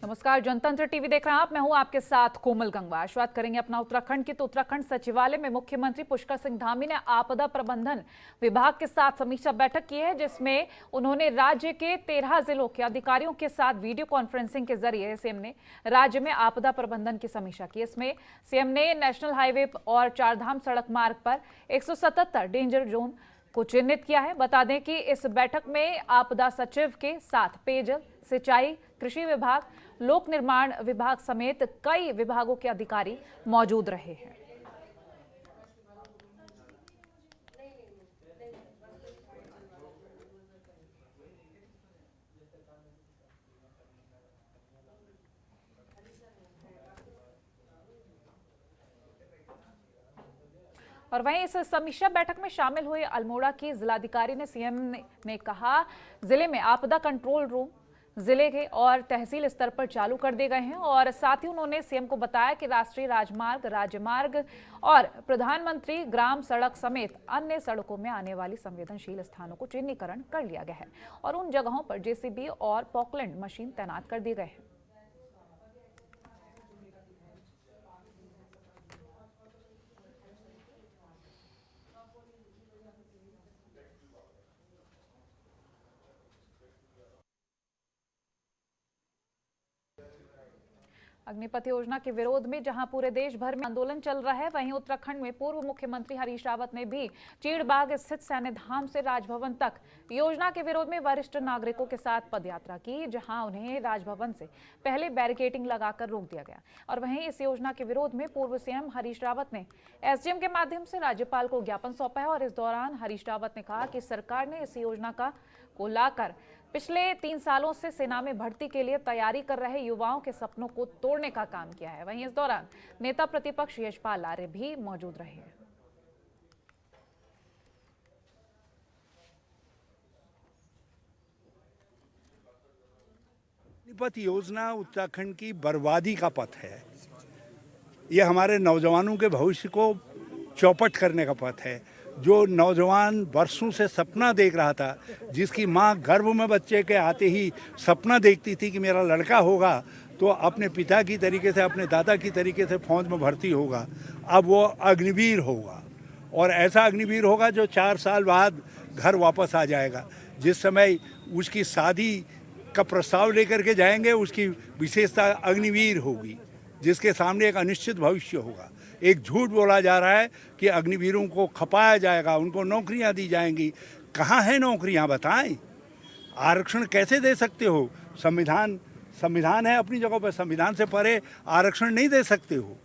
नमस्कार, जनतंत्र टीवी देख रहे हैं आप। मैं हूं आपके साथ कोमल गंगवार। शुरुआत करेंगे अपना उत्तराखंड की। तो उत्तराखंड सचिवालय में मुख्यमंत्री पुष्कर सिंह धामी ने आपदा प्रबंधन विभाग के साथ समीक्षा बैठक की है, जिसमें उन्होंने राज्य के 13 जिलों के अधिकारियों के साथ वीडियो कॉन्फ्रेंसिंग के जरिए सीएम ने राज्य में आपदा प्रबंधन की समीक्षा की। इसमें सीएम ने नेशनल हाईवे और चारधाम सड़क मार्ग पर 177 डेंजर जोन को चिन्हित किया है। बता दें कि इस बैठक में आपदा सचिव के साथ पेयजल, सिंचाई, कृषि विभाग, लोक निर्माण विभाग समेत कई विभागों के अधिकारी मौजूद रहे हैं। और वहीं इस समीक्षा बैठक में शामिल हुए अल्मोड़ा की जिलाधिकारी ने सीएम ने कहा, जिले में आपदा कंट्रोल रूम जिले के और तहसील स्तर पर चालू कर दिए गए हैं। और साथ ही उन्होंने सीएम को बताया कि राष्ट्रीय राजमार्ग, राज्यमार्ग और प्रधानमंत्री ग्राम सड़क समेत अन्य सड़कों में आने वाली संवेदनशील स्थानों को चिन्हीकरण कर लिया गया है और उन जगहों पर जेसीबी और पॉकलैंड मशीन तैनात कर दिए गए हैं। अग्निपथ योजना के विरोध में जहां पूरे देश भर में आंदोलन चल रहा है, वहीं उत्तराखंड में पूर्व मुख्यमंत्री हरीश रावत ने भी चीड़बाग स्थित सैन्य धाम से राजभवन तक योजना के विरोध में वरिष्ठ नागरिकों के साथ पदयात्रा की, जहां उन्हें राजभवन से पहले बैरिकेडिंग लगाकर रोक दिया गया। और वहीं इस योजना के विरोध में पूर्व सीएम हरीश रावत ने एसडीएम के माध्यम से राज्यपाल को ज्ञापन सौंपा है। और इस दौरान हरीश रावत ने कहा कि सरकार ने इस योजना को लाकर पिछले 3 सालों से सेना में भर्ती के लिए तैयारी कर रहे युवाओं के सपनों को तोड़ने का काम किया है। वहीं इस दौरान नेता प्रतिपक्ष यशपाल आर्य भी मौजूद रहे हैं। अग्निपथ योजना उत्तराखंड की बर्बादी का पथ है। यह हमारे नौजवानों के भविष्य को चौपट करने का पथ है। जो नौजवान वर्षों से सपना देख रहा था, जिसकी माँ गर्भ में बच्चे के आते ही सपना देखती थी कि मेरा लड़का होगा तो अपने पिता की तरीके से, अपने दादा की तरीके से फौज में भर्ती होगा, अब वो अग्निवीर होगा। और ऐसा अग्निवीर होगा जो 4 साल बाद घर वापस आ जाएगा। जिस समय उसकी शादी का प्रस्ताव लेकर के जाएंगे, उसकी विशेषता अग्निवीर होगी, जिसके सामने एक अनिश्चित भविष्य होगा। एक झूठ बोला जा रहा है कि अग्निवीरों को खपाया जाएगा, उनको नौकरियां दी जाएंगी। कहाँ हैं नौकरियां, बताएं। आरक्षण कैसे दे सकते हो? संविधान है अपनी जगह पर, संविधान से परे आरक्षण नहीं दे सकते हो।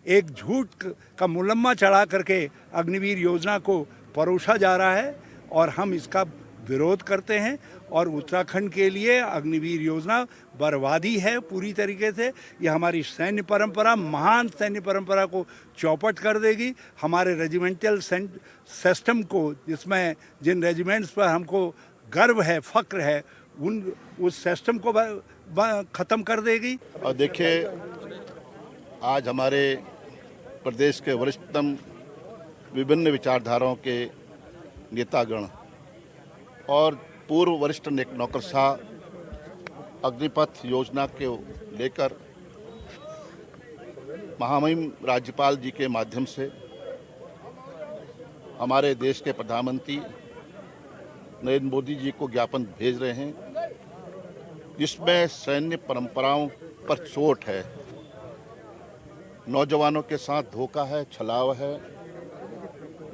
एक झूठ का मुलम्मा चढ़ा करके अग्निवीर योजना को परोसा जा रहा है और हम इसका विरोध करते हैं। और उत्तराखंड के लिए अग्निवीर योजना बर्बादी है पूरी तरीके से। यह हमारी सैन्य परंपरा, महान सैन्य परंपरा को चौपट कर देगी। हमारे रेजिमेंटल सिस्टम को, जिसमें जिन रेजिमेंट्स पर हमको गर्व है, फक्र है, उस सिस्टम को ख़त्म कर देगी। और देखिए, आज हमारे प्रदेश के वरिष्ठतम विभिन्न विचारधाराओं के नेतागण और पूर्व वरिष्ठ नौकरशाह अग्निपथ योजना के लेकर महामहिम राज्यपाल जी के माध्यम से हमारे देश के प्रधानमंत्री नरेंद्र मोदी जी को ज्ञापन भेज रहे हैं, जिसमें सैन्य परंपराओं पर चोट है, नौजवानों के साथ धोखा है, छलावा है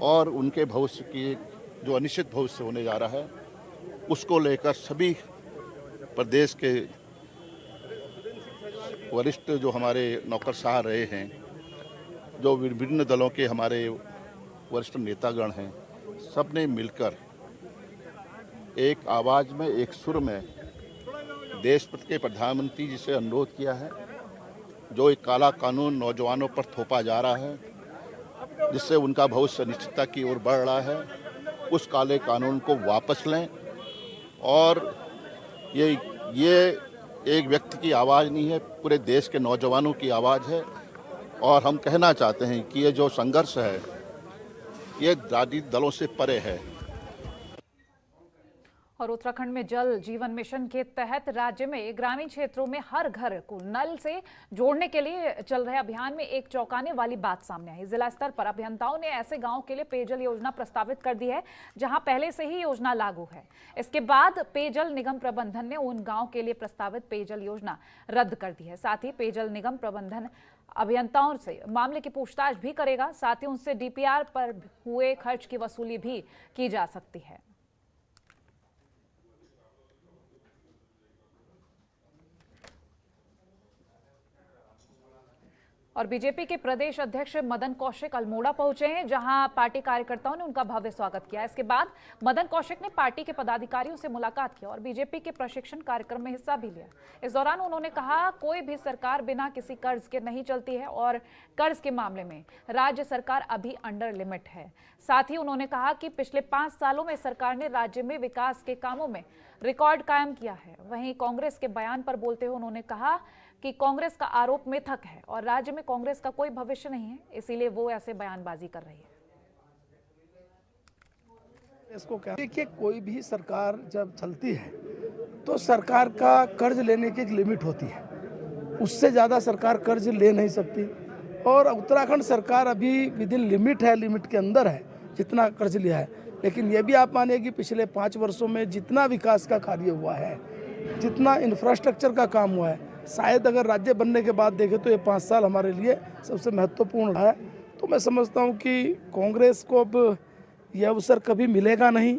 और उनके भविष्य की जो अनिश्चित भविष्य होने जा रहा है, उसको लेकर सभी प्रदेश के वरिष्ठ जो हमारे नौकरशाह रहे हैं, जो विभिन्न दलों के हमारे वरिष्ठ नेतागण हैं, सब ने मिलकर एक आवाज़ में, एक सुर में देश के प्रधानमंत्री जी से अनुरोध किया है। जो एक काला कानून नौजवानों पर थोपा जा रहा है, जिससे उनका भविष्य अनिश्चितता की ओर बढ़ रहा है, उस काले कानून को वापस लें। और ये एक व्यक्ति की आवाज़ नहीं है, पूरे देश के नौजवानों की आवाज़ है। और हम कहना चाहते हैं कि ये जो संघर्ष है, ये राजनीतिक दलों से परे है। और उत्तराखंड में जल जीवन मिशन के तहत राज्य में ग्रामीण क्षेत्रों में हर घर को नल से जोड़ने के लिए चल रहे अभियान में एक चौंकाने वाली बात सामने आई। जिला स्तर पर अभियंताओं ने ऐसे गांवों के लिए पेयजल योजना प्रस्तावित कर दी है जहां पहले से ही योजना लागू है। इसके बाद पेयजल निगम प्रबंधन ने उन गाँव के लिए प्रस्तावित पेयजल योजना रद्द कर दी है। साथ ही पेयजल निगम प्रबंधन अभियंताओं से मामले की पूछताछ भी करेगा। साथ ही उनसे डीपीआर पर हुए खर्च की वसूली भी की जा सकती है। और बीजेपी के प्रदेश अध्यक्ष मदन कौशिक अल्मोड़ा पहुंचे हैं, जहां पार्टी कार्यकर्ताओं ने उनका भव्य स्वागत किया। इसके बाद मदन कौशिक ने पार्टी के पदाधिकारियों से मुलाकात की और बीजेपी के प्रशिक्षण कार्यक्रम में हिस्सा भी लिया। इस दौरान उन्होंने कहा, कोई भी सरकार बिना किसी कर्ज के नहीं चलती है और कर्ज के मामले में राज्य सरकार अभी अंडर लिमिट है। साथ ही उन्होंने कहा कि पिछले 5 सालों में सरकार ने राज्य में विकास के कामों में रिकॉर्ड कायम किया है। वहीं कांग्रेस के बयान पर बोलते हुए उन्होंने कहा कि कांग्रेस का आरोप मिथक है और राज्य में कांग्रेस का कोई भविष्य नहीं है, इसीलिए वो ऐसे बयानबाजी कर रही है। इसको क्या देखिए, कोई भी सरकार जब चलती है तो सरकार का कर्ज लेने की एक लिमिट होती है, उससे ज़्यादा सरकार कर्ज ले नहीं सकती। और उत्तराखंड सरकार अभी विद इन लिमिट है, लिमिट के अंदर है जितना कर्ज लिया है। लेकिन ये भी आप मानिए कि पिछले 5 वर्षों में जितना विकास का कार्य हुआ है, जितना इंफ्रास्ट्रक्चर का काम हुआ है, शायद अगर राज्य बनने के बाद देखें तो ये 5 साल हमारे लिए सबसे महत्वपूर्ण है। तो मैं समझता हूँ कि कांग्रेस को अब यह अवसर कभी मिलेगा नहीं,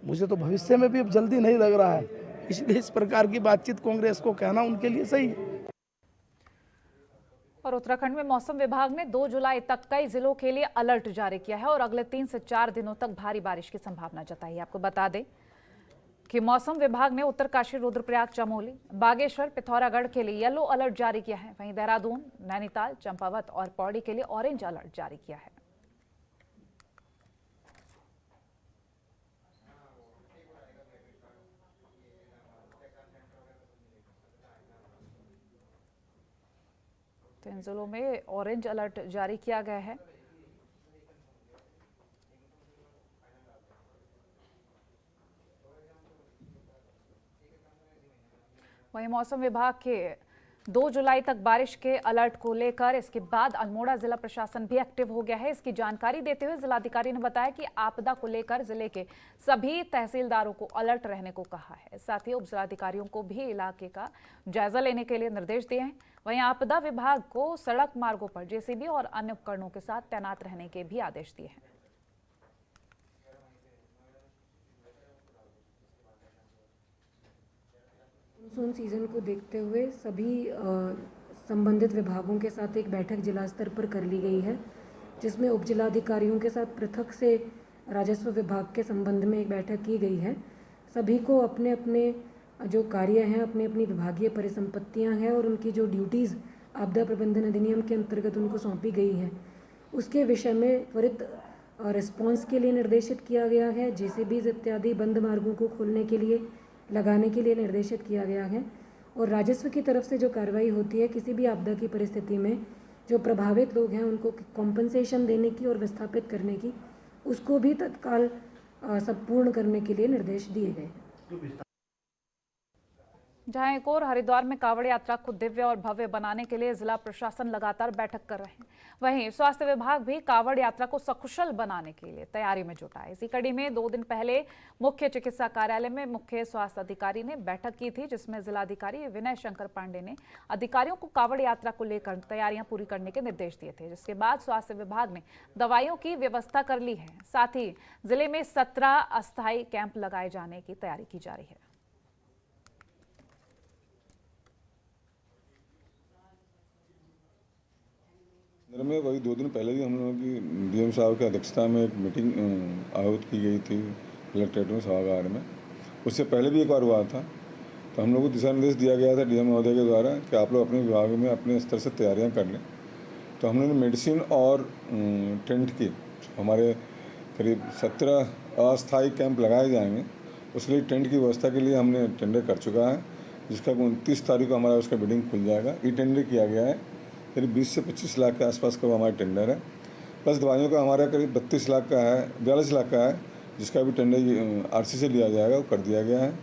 मुझे तो भविष्य में भी अब जल्दी नहीं लग रहा है। इसलिए इस प्रकार की बातचीत कांग्रेस को कहना उनके लिए सही है। और उत्तराखंड में मौसम विभाग ने 2 जुलाई तक कई जिलों के लिए अलर्ट जारी किया है और अगले 3 से 4 दिनों तक भारी बारिश की संभावना जताई है। आपको बता दें कि मौसम विभाग ने उत्तरकाशी, रुद्रप्रयाग, चमोली, बागेश्वर, पिथौरागढ़ के लिए येलो अलर्ट जारी किया है। वहीं देहरादून, नैनीताल, चंपावत और पौड़ी के लिए ऑरेंज अलर्ट जारी किया है। तो इन जिलों में ऑरेंज अलर्ट जारी किया गया है। वहीं मौसम विभाग के 2 जुलाई तक बारिश के अलर्ट को लेकर इसके बाद अल्मोड़ा जिला प्रशासन भी एक्टिव हो गया है। इसकी जानकारी देते हुए जिलाधिकारी ने बताया कि आपदा को लेकर जिले के सभी तहसीलदारों को अलर्ट रहने को कहा है। साथ ही उप जिलाधिकारियों को भी इलाके का जायजा लेने के लिए निर्देश दिए हैं। वहीं आपदा विभाग को सड़क मार्गों पर जेसीबी और अन्य उपकरणों के साथ तैनात रहने के भी आदेश दिए हैं। मानसून सीजन को देखते हुए सभी संबंधित विभागों के साथ एक बैठक जिला स्तर पर कर ली गई है, जिसमें उप जिलाधिकारियों के साथ पृथक से राजस्व विभाग के संबंध में एक बैठक की गई है। सभी को अपने अपने जो कार्य हैं, अपनी अपनी विभागीय परिसंपत्तियां हैं और उनकी जो ड्यूटीज़ आपदा प्रबंधन अधिनियम के अंतर्गत उनको सौंपी गई है, उसके विषय में त्वरित रिस्पॉन्स के लिए निर्देशित किया गया है। जेसीबीज इत्यादि बंद मार्गों को खोलने के लिए, लगाने के लिए निर्देशित किया गया है। और राजस्व की तरफ से जो कार्रवाई होती है किसी भी आपदा की परिस्थिति में, जो प्रभावित लोग हैं उनको कॉम्पनसेशन देने की और विस्थापित करने की, उसको भी तत्काल संपूर्ण करने के लिए निर्देश दिए गए हैं। जहां एक और हरिद्वार में कांवड़ यात्रा को दिव्य और भव्य बनाने के लिए जिला प्रशासन लगातार बैठक कर रहे हैं। वहीं स्वास्थ्य विभाग भी कांवड़ यात्रा को सकुशल बनाने के लिए तैयारी में जुटा है। इसी कड़ी में 2 दिन पहले मुख्य चिकित्सा कार्यालय में मुख्य स्वास्थ्य अधिकारी ने बैठक की थी, जिसमें जिलाधिकारी विनय शंकर पांडे ने अधिकारियों को कांवड़ यात्रा को लेकर तैयारियां पूरी करने के निर्देश दिए थे। जिसके बाद स्वास्थ्य विभाग ने दवाइयों की व्यवस्था कर ली है। साथ ही जिले में 17 अस्थायी कैंप लगाए जाने की तैयारी की जा रही है। में वही 2 दिन पहले ही हम लोगों की डीएम साहब की अध्यक्षता में एक मीटिंग आहूत की गई थी कलेक्ट्रेट में, सभागार में। उससे पहले भी एक बार हुआ था, तो हम लोग को दिशा निर्देश दिया गया था डीएम महोदय के द्वारा कि आप लोग अपने विभाग में अपने स्तर से तैयारियां कर लें। तो हम लोगों ने मेडिसिन और टेंट की हमारे करीब 17 अस्थायी कैंप लगाए जाएंगे। उसके लिए टेंट की व्यवस्था के लिए हमने टेंडर कर चुका है, जिसका 29 तारीख को हमारा उसका बिडिंग खुल जाएगा। ई टेंडर किया गया है, करीब 20 से 25 लाख के आसपास का हमारा टेंडर है। प्लस दवाइयों का हमारा करीब 32 लाख का है, 42 लाख का है, जिसका भी टेंडर आरसी से लिया जाएगा वो कर दिया गया है।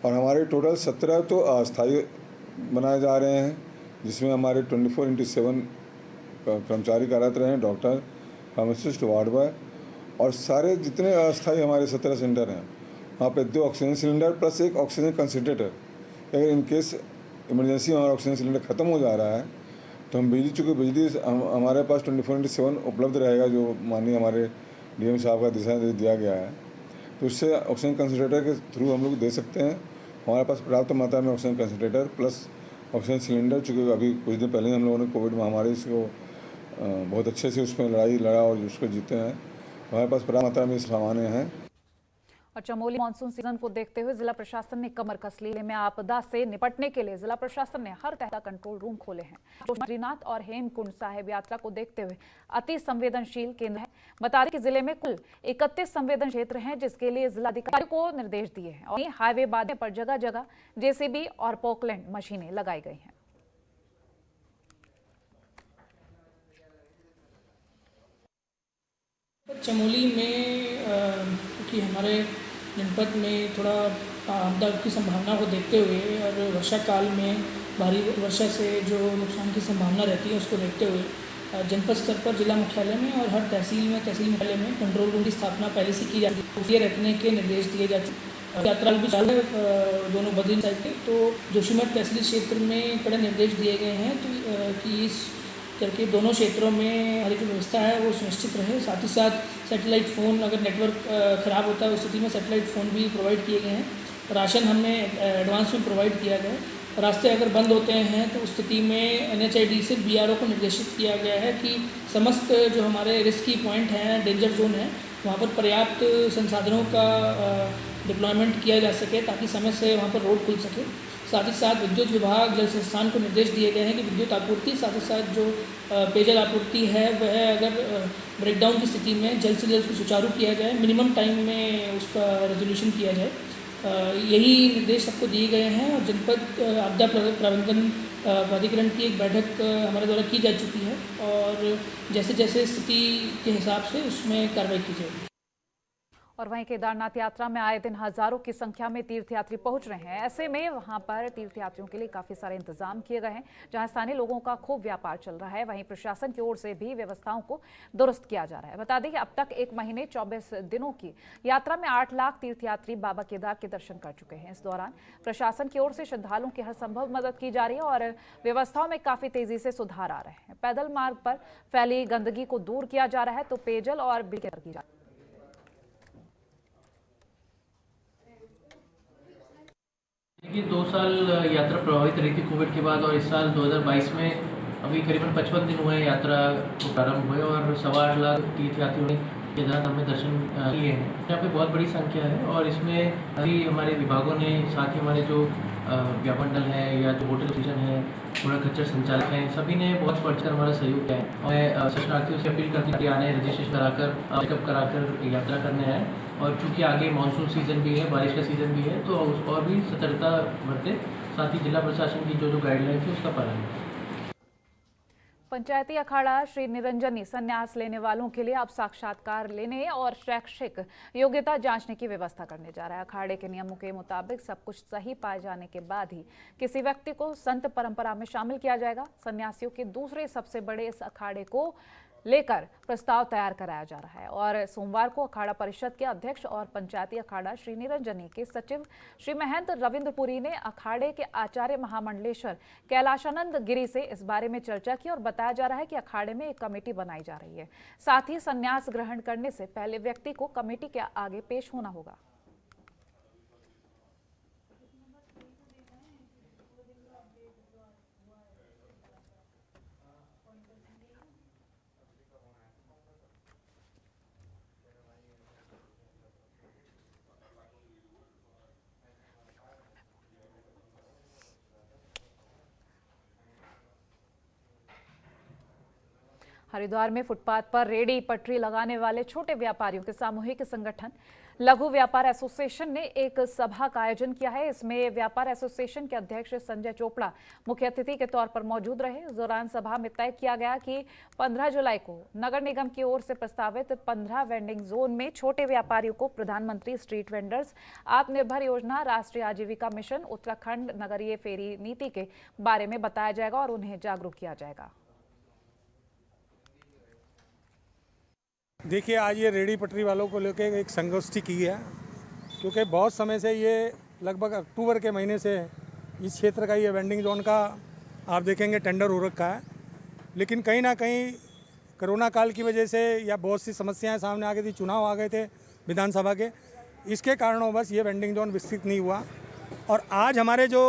और हमारे टोटल 17 तो अस्थायी बनाए जा रहे हैं, जिसमें हमारे 24/7 कर्मचारी कार्यरत रहे हैं, डॉक्टर, फार्मासिस्ट, वार्ड बॉय, और सारे जितने अस्थायी हमारे 17 सेंटर हैं वहाँ पे 2 ऑक्सीजन सिलेंडर प्लस एक ऑक्सीजन कंसनट्रेटर। अगर इन केस इमरजेंसी हमारा ऑक्सीजन सिलेंडर ख़त्म हो जा रहा है तो हम बिजली, चूँकि बिजली हमारे पास 24/7 उपलब्ध रहेगा, जो माननीय हमारे डीएम साहब का दिशा निर्देश दिया गया है, तो उससे ऑक्सीजन कंसनट्रेटर के थ्रू हम लोग दे सकते हैं। हमारे पास पर्याप्त मात्रा में oxygen concentrator plus oxygen cylinder, चूँकि अभी कुछ दिन पहले हम लोगों ने कोविड महामारी को बहुत अच्छे से उसमें लड़ा और उसको जीते हैं। हमारे पास पर्याप्त मात्रा में सामान हैं। और चमोली मानसून सीजन को देखते हुए जिला प्रशासन ने कमर कस ली। में आपदा से निपटने के लिए जिला प्रशासन ने हर तरह का कंट्रोल रूम खोले हैं। बद्रीनाथ और हेमकुंड साहिब यात्रा को देखते हुए अति संवेदनशील केंद्र है। बता दें कि जिले में कुल 31 संवेदन क्षेत्र हैं, जिसके लिए जिलाधिकारियों को निर्देश दिए हैं और हाईवे बांधने पर जगह जगह जेसीबी और पोकलैंड मशीनें लगाई गई हैं। चमोली में क्योंकि हमारे जनपद में थोड़ा आपदा की संभावना को देखते हुए और वर्षा काल में भारी वर्षा से जो नुकसान की संभावना रहती है उसको देखते हुए जनपद स्तर पर जिला मुख्यालय में और हर तहसील मुख्यालय में कंट्रोल रूम की स्थापना पहले से की जाती है। ये रखने के निर्देश दिए जा चुके। यात्रा भी चालू है दोनों बद्रीनाथ साइड के, तो जोशीमठ तहसील क्षेत्र में कड़े निर्देश दिए गए हैं तो कि इस करके दोनों क्षेत्रों में हमारी जो व्यवस्था है वो सुनिश्चित रहे। साथ ही साथ सैटेलाइट फ़ोन, अगर नेटवर्क ख़राब होता है उस स्थिति में सैटेलाइट फ़ोन भी प्रोवाइड किए गए हैं। राशन हमने एडवांस में प्रोवाइड किया गया है। रास्ते अगर बंद होते हैं तो उस स्थिति में NHID से BRO को निर्देशित किया गया है कि समस्त जो हमारे रिस्की पॉइंट हैं, डेंजर जोन है, वहाँ पर पर्याप्त संसाधनों का डिप्लॉयमेंट किया जा सके ताकि समय से वहाँ पर रोड खुल सके। साथ ही साथ विद्युत विभाग, जल संस्थान को निर्देश दिए गए हैं कि विद्युत आपूर्ति, साथ ही साथ जो पेयजल आपूर्ति है वह अगर ब्रेकडाउन की स्थिति में जल्द से जल्द सुचारू किया जाए, मिनिमम टाइम में उसका रेजोल्यूशन किया जाए। यही निर्देश सबको दिए गए हैं और जनपद आपदा प्रबंधन प्राधिकरण की एक बैठक हमारे द्वारा की जा चुकी है और जैसे जैसे स्थिति के हिसाब से उसमें कार्रवाई की जाएगी। और वहीं केदारनाथ यात्रा में आए दिन हजारों की संख्या में तीर्थयात्री पहुंच रहे हैं। ऐसे में वहां पर तीर्थयात्रियों के लिए काफी सारे इंतजाम किए गए हैं, जहां स्थानीय लोगों का खूब व्यापार चल रहा है। वहीं प्रशासन की ओर से भी व्यवस्थाओं को दुरुस्त किया जा रहा है। बता दें कि अब तक 1 महीने 24 दिनों की यात्रा में 8 लाख तीर्थयात्री बाबा केदार के दर्शन कर चुके हैं। इस दौरान प्रशासन की ओर से श्रद्धालुओं की हर संभव मदद की जा रही है और व्यवस्थाओं में काफी तेजी से सुधार आ रहे हैं। पैदल मार्ग पर फैली गंदगी को दूर किया जा रहा है तो पेयजल और बिजली की जा रही है। 2 साल यात्रा प्रभावित रही थी कोविड के बाद और इस साल 2022 में अभी करीबन 55 दिन हुए यात्रा को प्रारंभ हुए और 8.25 लाख तीर्थयात्रियों ने केदारनाथ में दर्शन किए हैं। यहाँ पे बहुत बड़ी संख्या है और इसमें अभी हमारे विभागों ने, साथ ही हमारे जो व्यापार मंडल है या जो होटल एसोसिएशन है, पूरा खच्चर संचालक हैं, सभी ने बहुत बढ़कर हमारा सहयोग किया है। और दर्शनार्थियों से अपील करती है आने, रजिस्ट्रेशन कराकर, चेकअप कराकर यात्रा करने आए और चूँकि आगे मानसून सीज़न भी है, बारिश का सीज़न भी है, तो और भी सतर्कता बरतें। साथ ही जिला प्रशासन की जो गाइडलाइन थी उसका पालन करें। पंचायती अखाड़ा श्री निरंजनी संन्यास लेने वालों के लिए अब साक्षात्कार लेने और शैक्षिक योग्यता जांचने की व्यवस्था करने जा रहा है। अखाड़े के नियमों के मुताबिक सब कुछ सही पाए जाने के बाद ही किसी व्यक्ति को संत परंपरा में शामिल किया जाएगा। सन्यासियों के दूसरे सबसे बड़े इस अखाड़े को लेकर प्रस्ताव तैयार कराया जा रहा है और सोमवार को अखाड़ा परिषद के अध्यक्ष और पंचायती अखाड़ा श्री निरंजनी के सचिव श्री महंत रविंद्रपुरी ने अखाड़े के आचार्य महामंडलेश्वर कैलाशानंद गिरी से इस बारे में चर्चा की और बताया जा रहा है कि अखाड़े में एक कमेटी बनाई जा रही है। साथ ही संन्यास ग्रहण करने से पहले व्यक्ति को कमेटी के आगे पेश होना होगा। हरिद्वार में फुटपाथ पर रेहड़ी पटरी लगाने वाले छोटे व्यापारियों के सामूहिक संगठन लघु व्यापार एसोसिएशन ने एक सभा का आयोजन किया है। इसमें व्यापार एसोसिएशन के अध्यक्ष संजय चोपड़ा मुख्य अतिथि के तौर पर मौजूद रहे। इस दौरान सभा में तय किया गया कि 15 जुलाई को नगर निगम की ओर से प्रस्तावित 15 वेंडिंग जोन में छोटे व्यापारियों को प्रधानमंत्री स्ट्रीट वेंडर्स आत्मनिर्भर योजना, राष्ट्रीय आजीविका मिशन, उत्तराखंड नगरीय फेरी नीति के बारे में बताया जाएगा और उन्हें जागरूक किया जाएगा। देखिए, आज ये रेहड़ी पटरी वालों को लेकर एक संगोष्ठी की है, क्योंकि बहुत समय से ये लगभग अक्टूबर के महीने से इस क्षेत्र का ये वेंडिंग जोन का आप देखेंगे टेंडर हो रखा है, लेकिन कहीं ना कहीं कोरोना काल की वजह से या बहुत सी समस्याएं सामने आ गई थी, चुनाव आ गए थे विधानसभा के, इसके कारणों बस ये वेंडिंग जोन विकसित नहीं हुआ। और आज हमारे जो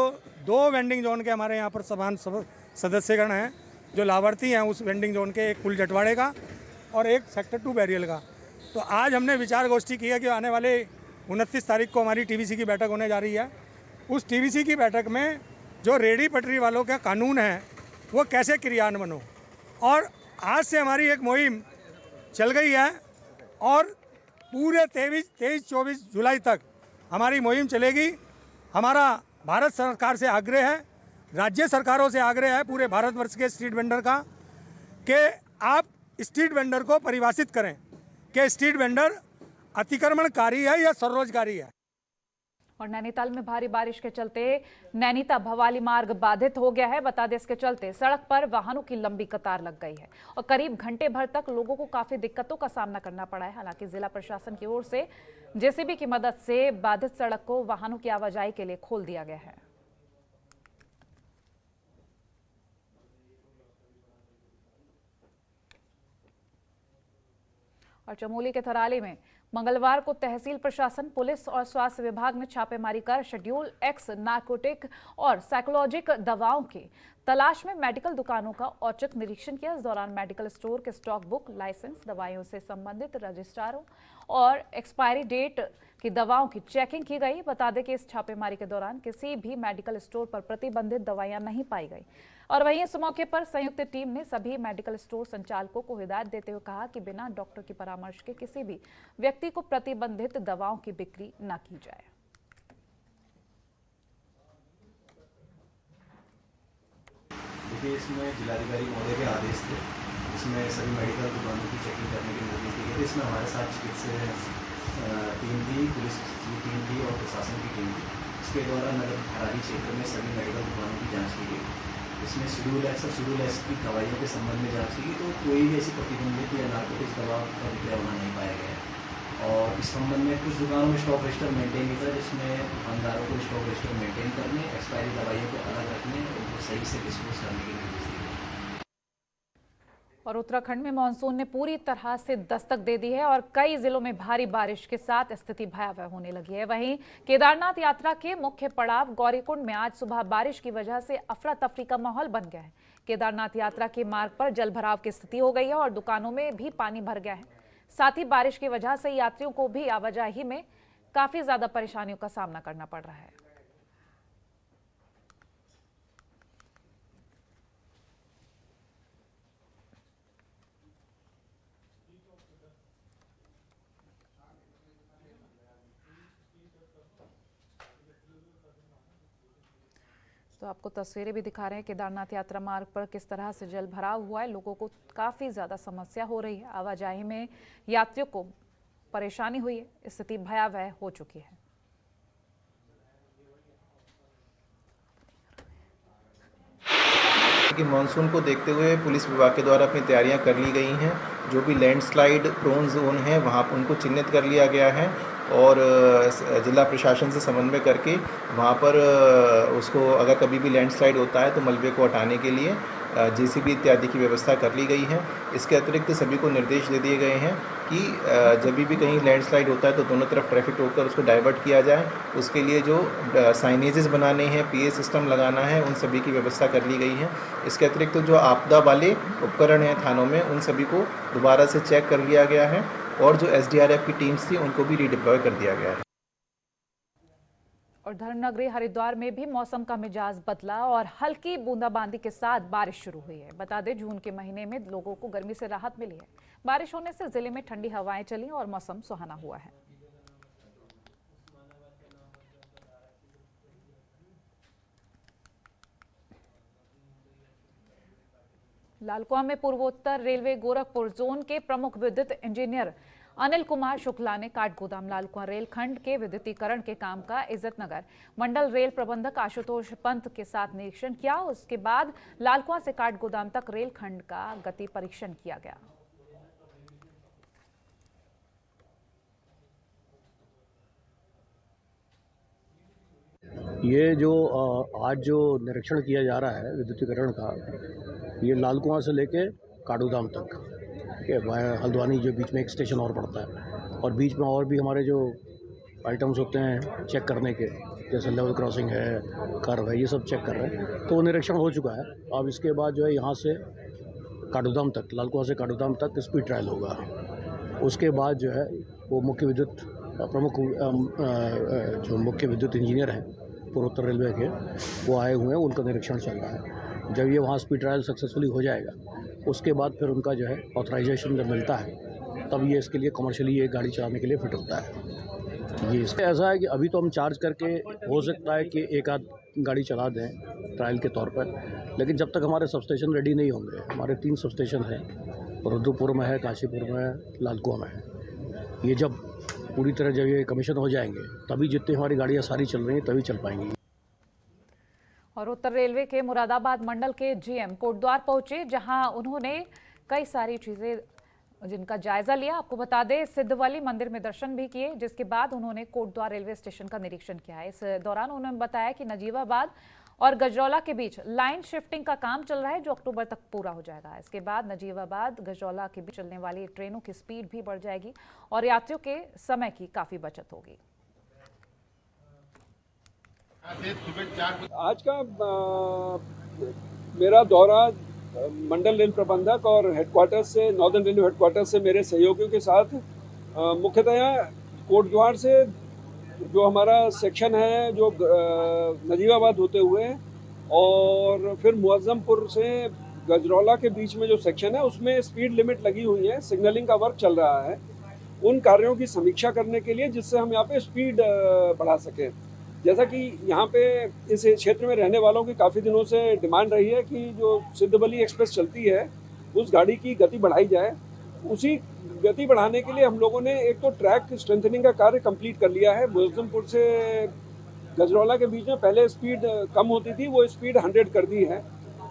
2 वेंडिंग जोन के हमारे यहाँ पर समान सदस्यगण हैं जो लाभार्थी हैं उस वेंडिंग जोन के, एक पुल जटवाड़े का और एक सेक्टर 2 बैरियल का। तो आज हमने विचार गोष्ठी की है कि आने वाले 29 तारीख को हमारी टीवीसी की बैठक होने जा रही है। उस टीवीसी की बैठक में जो रेहड़ी पटरी वालों का कानून है वो कैसे क्रियान्वयन हो, और आज से हमारी एक मुहिम चल गई है और पूरे 23-24 जुलाई तक हमारी मुहिम चलेगी। हमारा भारत सरकार से आग्रह है, राज्य सरकारों से आग्रह है पूरे भारतवर्ष के स्ट्रीट वेंडर का, कि आप स्ट्रीट वेंडर को परिभाषित करें कि स्ट्रीट वेंडर अतिक्रमणकारी है या स्वरोजगारी है। और नैनीताल में भारी बारिश के चलते नैनीताल भवाली मार्ग बाधित हो गया है। बता दें, इसके चलते सड़क पर वाहनों की लंबी कतार लग गई है और करीब घंटे भर तक लोगों को काफी दिक्कतों का सामना करना पड़ा है। हालांकि जिला प्रशासन की ओर से जेसीबी की मदद से बाधित सड़क को वाहनों की आवाजाही के लिए खोल दिया गया है। और चमोली के थराली में मंगलवार को तहसील प्रशासन, पुलिस और स्वास्थ्य विभाग ने छापेमारी कर शेड्यूल एक्स नार्कोटिक और साइकोलॉजिक दवाओं की तलाश में मेडिकल दुकानों का औचक निरीक्षण किया। इस दौरान मेडिकल स्टोर के स्टॉक बुक, लाइसेंस, दवाइयों से संबंधित रजिस्ट्रारों और एक्सपायरी डेट की दवाओं की चेकिंग की गई। बता दें कि इस छापेमारी के दौरान किसी भी मेडिकल स्टोर पर प्रतिबंधित दवाइयां नहीं पाई गई। और वहीं इस मौके पर संयुक्त टीम ने सभी मेडिकल स्टोर संचालकों को हिदायत देते हुए कहा कि बिना डॉक्टर की परामर्श के किसी भी व्यक्ति को प्रतिबंधित दवाओं की बिक्री न की जाए। देखिए, इसमें जिलाधिकारी महोदय के आदेश थे, इसमें सभी मेडिकल दुकानों की चेकिंग करने के निर्देश दिए गए थे। इसमें हमारे साथ चिकित्सा टीम थी, पुलिस की टीम थी और प्रशासन की टीम थी। इसके द्वारा नगर थराली क्षेत्र में सभी मेडिकल दुकानों की जांच की गई। इसमें शेड्यूल एक्स और शेड्यूल एस की दवाइयों के संबंध में जांच की गई, तो कोई भी ऐसी प्रतिबंधित या नार्कोटिक्स दवा का विक्रय होना नहीं पाया गया। और इस संबंध में कुछ दुकानों में स्टॉक रजिस्टर मेंटेन नहीं था, जिसमें दुकानदारों को स्टॉक रजिस्टर मेंटेन करने, एक्सपायरी दवाइयों को अलग रखने और उनको सही से डिस्पोज करने के निर्देश दिए। और उत्तराखंड में मानसून ने पूरी तरह से दस्तक दे दी है और कई जिलों में भारी बारिश के साथ स्थिति भयावह होने लगी है। वहीं केदारनाथ यात्रा के मुख्य पड़ाव गौरीकुंड में आज सुबह बारिश की वजह से अफरा तफरी का माहौल बन गया है। केदारनाथ यात्रा के मार्ग पर जल भराव की स्थिति हो गई है और दुकानों में भी पानी भर गया है। साथ ही बारिश की वजह से यात्रियों को भी आवाजाही में काफी ज्यादा परेशानियों का सामना करना पड़ रहा है। तो आपको तस्वीरें भी दिखा रहे हैं केदारनाथ यात्रा मार्ग पर किस तरह से जल भराव हुआ है। लोगों को काफ़ी ज़्यादा समस्या हो रही है, आवाजाही में यात्रियों को परेशानी हुई है, स्थिति भयावह हो चुकी है। कि मानसून को देखते हुए पुलिस विभाग के द्वारा अपनी तैयारियां कर ली गई हैं। जो भी लैंडस्लाइड प्रोन जोन है वहां पर उनको चिन्हित कर लिया गया है और जिला प्रशासन से समन्वय करके वहां पर उसको अगर कभी भी लैंडस्लाइड होता है तो मलबे को हटाने के लिए जेसीबी इत्यादि की व्यवस्था कर ली गई है। इसके अतिरिक्त सभी को निर्देश दे दिए गए हैं कि जब भी कहीं लैंडस्लाइड होता है तो दोनों तरफ ट्रैफिक रोककर उसको डाइवर्ट किया जाए। उसके लिए जो साइनेजेस बनाने हैं, पीए सिस्टम लगाना है, उन सभी की व्यवस्था कर ली गई है। इसके अतिरिक्त जो आपदा वाले उपकरण हैं थानों में, उन सभी को दोबारा से चेक कर लिया गया है और जो एसडीआरएफ की टीम्स थी उनको भी रीडिप्लॉय कर दिया गया है। और धर्मनगरी हरिद्वार में भी मौसम का मिजाज बदला और हल्की बूंदाबांदी के साथ बारिश शुरू हुई है। बता दें, जून के महीने में लोगों को गर्मी से राहत मिली है। बारिश होने से जिले में ठंडी हवाएं चली और मौसम सुहाना हुआ है। लालकुआं में पूर्वोत्तर रेलवे गोरखपुर जोन के प्रमुख विद्युत इंजीनियर अनिल कुमार शुक्ला ने काठगोदाम लालकुआं रेलखंड के विद्युतीकरण के काम का इज्जतनगर मंडल रेल प्रबंधक आशुतोष पंत के साथ निरीक्षण किया। उसके बाद लालकुआं से काठगोदाम तक रेलखंड का गति परीक्षण किया गया। ये जो आज जो निरीक्षण किया जा रहा है विद्युतीकरण का, ये लालकुआं से लेके काठगोदाम तक, ठीक है, हल्द्वानी जो बीच में एक स्टेशन और पड़ता है, और बीच में और भी हमारे जो आइटम्स होते हैं चेक करने के, जैसे लेवल क्रॉसिंग है, कर्व है, ये सब चेक कर रहे हैं। तो वो निरीक्षण हो चुका है। अब इसके बाद जो है यहाँ से काठगोदाम तक, लालकुआं से काठगोदाम तक स्पीड ट्रायल होगा। उसके बाद जो है वो मुख्य विद्युत प्रमुख जो मुख्य विद्युत इंजीनियर हैं पूर्वोत्तर रेलवे के, वो आए हुए हैं, उनका निरीक्षण चल रहा है। जब ये वहाँ स्पीड ट्रायल सक्सेसफुली हो जाएगा, उसके बाद फिर उनका जो है ऑथराइजेशन जब मिलता है, तब ये इसके लिए कमर्शियली ये गाड़ी चलाने के लिए फिट होता है। ये इसका ऐसा है कि अभी तो हम चार्ज करके हो सकता है कि एक आध गाड़ी चला दें ट्रायल के तौर पर, लेकिन जब तक हमारे सबस्टेशन रेडी नहीं होंगे, हमारे 3 सबस्टेशन हैं, रुद्रपुर में है, काशीपुर में है, लालकुआं में है, ये जब पूरी तरह जब ये कमीशन हो जाएंगे, तभी जितनी हमारी गाड़ियाँ सारी चल रही हैं तभी चल पाएंगी। और उत्तर रेलवे के मुरादाबाद मंडल के जीएम कोटद्वार पहुंचे, जहां उन्होंने कई सारी चीजें जिनका जायजा लिया। आपको बता दें, सिद्धवली मंदिर में दर्शन भी किए, जिसके बाद उन्होंने कोटद्वार रेलवे स्टेशन का निरीक्षण किया है। इस दौरान उन्होंने बताया कि नजीबाबाद और गजरौला के बीच लाइन शिफ्टिंग का काम चल रहा है, जो अक्टूबर तक पूरा हो जाएगा। इसके बाद नजीबाबाद गजरौला के बीच चलने वाली ट्रेनों की स्पीड भी बढ़ जाएगी और यात्रियों के समय की काफी बचत होगी। आज का मेरा दौरा मंडल रेल प्रबंधक और हेडक्वार्टर से, नॉर्दर्न रेलवे हेडक्वार्टर से मेरे सहयोगियों के साथ मुख्यतः कोटद्वार से जो हमारा सेक्शन है, जो नजीबाबाद होते हुए, और फिर मुअज्जमपुर से गजरौला के बीच में जो सेक्शन है, उसमें स्पीड लिमिट लगी हुई है, सिग्नलिंग का वर्क चल रहा है। उन कार्यों की समीक्षा करने के लिए, जिससे हम यहाँ पे स्पीड बढ़ा सकें। जैसा कि यहाँ पे इस क्षेत्र में रहने वालों की काफ़ी दिनों से डिमांड रही है कि जो सिद्धवली एक्सप्रेस चलती है, उस गाड़ी की गति बढ़ाई जाए। उसी गति बढ़ाने के लिए हम लोगों ने एक तो ट्रैक स्ट्रेंथनिंग का कार्य कंप्लीट कर लिया है। मुअज्जमपुर से गजरौला के बीच में पहले स्पीड कम होती थी, वो स्पीड 100 कर दी है,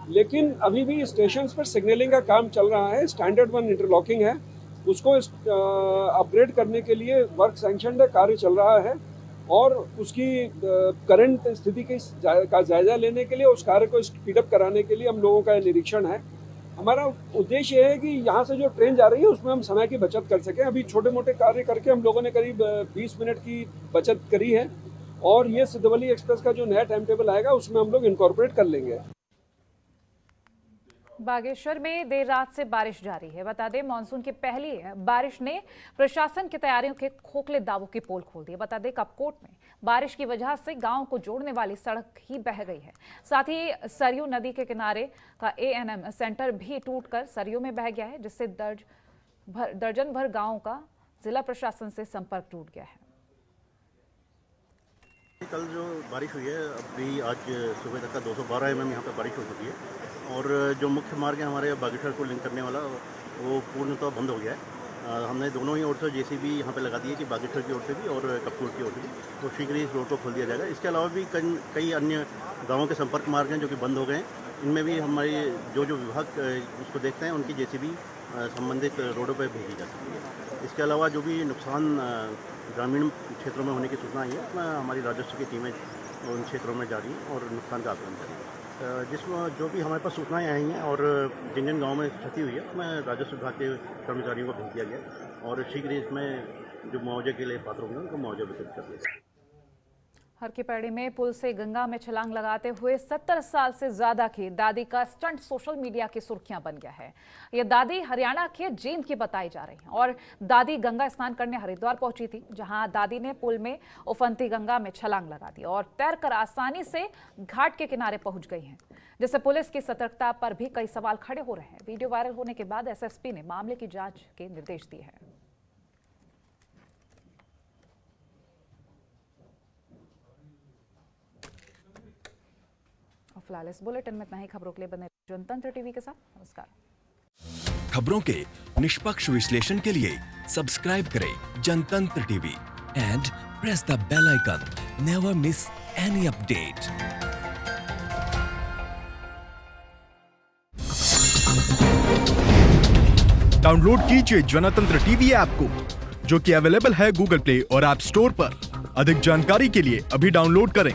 लेकिन अभी भी स्टेशन पर सिग्नलिंग का काम चल रहा है। स्टैंडर्ड 1 इंटरलॉकिंग है, उसको अपग्रेड करने के लिए वर्क सैंक्शन है, कार्य चल रहा है, और उसकी करंट स्थिति का जायजा लेने के लिए, उस कार्य को स्पीडअप कराने के लिए हम लोगों का निरीक्षण है। हमारा उद्देश्य ये है कि यहाँ से जो ट्रेन जा रही है उसमें हम समय की बचत कर सकें। अभी छोटे मोटे कार्य करके हम लोगों ने करीब 20 मिनट की बचत करी है, और ये सिद्धवली एक्सप्रेस का जो नया टाइम टेबल आएगा उसमें हम लोग इनकॉर्पोरेट कर लेंगे। बागेश्वर में देर रात से बारिश जारी है। बता दें, मानसून की पहली बारिश ने प्रशासन की तैयारियों के खोखले दावों की पोल खोल दी। बता दें, कपकोट में बारिश की वजह से गांव को जोड़ने वाली सड़क ही बह गई है। साथ ही सरयू नदी के किनारे का एएनएम सेंटर भी टूटकर सरयू में बह गया है, जिससे दर्जन भर गाँव का जिला प्रशासन से संपर्क टूट गया है। कल जो बारिश हुई है, अभी आज सुबह तक का 212 mm यहाँ पर बारिश हो चुकी है, और जो मुख्य मार्ग है हमारे बागेश्वर को लिंक करने वाला, वो पूर्णतः बंद हो गया है। हमने दोनों ही ओर से जेसीबी यहाँ पे लगा दी है, कि बागेश्वर की ओर से भी और कपकोट की ओर से भी, तो शीघ्र ही इस रोड को खोल दिया जाएगा। इसके अलावा भी कई अन्य गाँवों के संपर्क मार्ग हैं जो कि बंद हो गए हैं। इनमें भी हमारी जो विभाग उसको देखते हैं, उनकी जेसीबी संबंधित रोडों पर भेजी जा सकती है। इसके अलावा जो भी नुकसान ग्रामीण क्षेत्रों में होने की सूचना आई है, उसमें हमारी राजस्व की टीमें उन क्षेत्रों में जा रही हैं और नुकसान का आकलन करेंगी। जिसमें जो भी हमारे पास सूचनाएं आई हैं और जिन जिन गाँव में क्षति हुई है, उसमें राजस्व विभाग के कर्मचारियों को भेज दिया गया, और शीघ्र ही इसमें जो मुआवजे के लिए पात्र होंगे उनको मुआवजा वितरित कर दिया। हरकी में पुल से गंगा में छलांग लगाते हुए 70 साल से ज्यादा की दादी का स्टंट सोशल मीडिया की सुर्खियां बन गया है। ये दादी हरियाणा के जींद की बताई जा रही है और दादी गंगा स्नान करने हरिद्वार पहुंची थी, जहां दादी ने पुल में उफनती गंगा में छलांग लगा दी और तैरकर आसानी से घाट के किनारे पहुंच गई हैं, जिससे पुलिस की सतर्कता पर भी कई सवाल खड़े हो रहे हैं। वीडियो वायरल होने के बाद एसएसपी ने मामले की जांच के निर्देश दिए हैं। फिलहाल इस बुलेटिन में इतना ही। खबरों के लिए बने जनतंत्र टीवी के साथ। नमस्कार। खबरों के निष्पक्ष विश्लेषण के लिए सब्सक्राइब करें Jantantra TV and press the bell icon. Never miss any update. Download कीजिए जनतंत्र टीवी ऐप को, जो कि अवेलेबल है गूगल प्ले और ऐप स्टोर पर। अधिक जानकारी के लिए अभी डाउनलोड करें।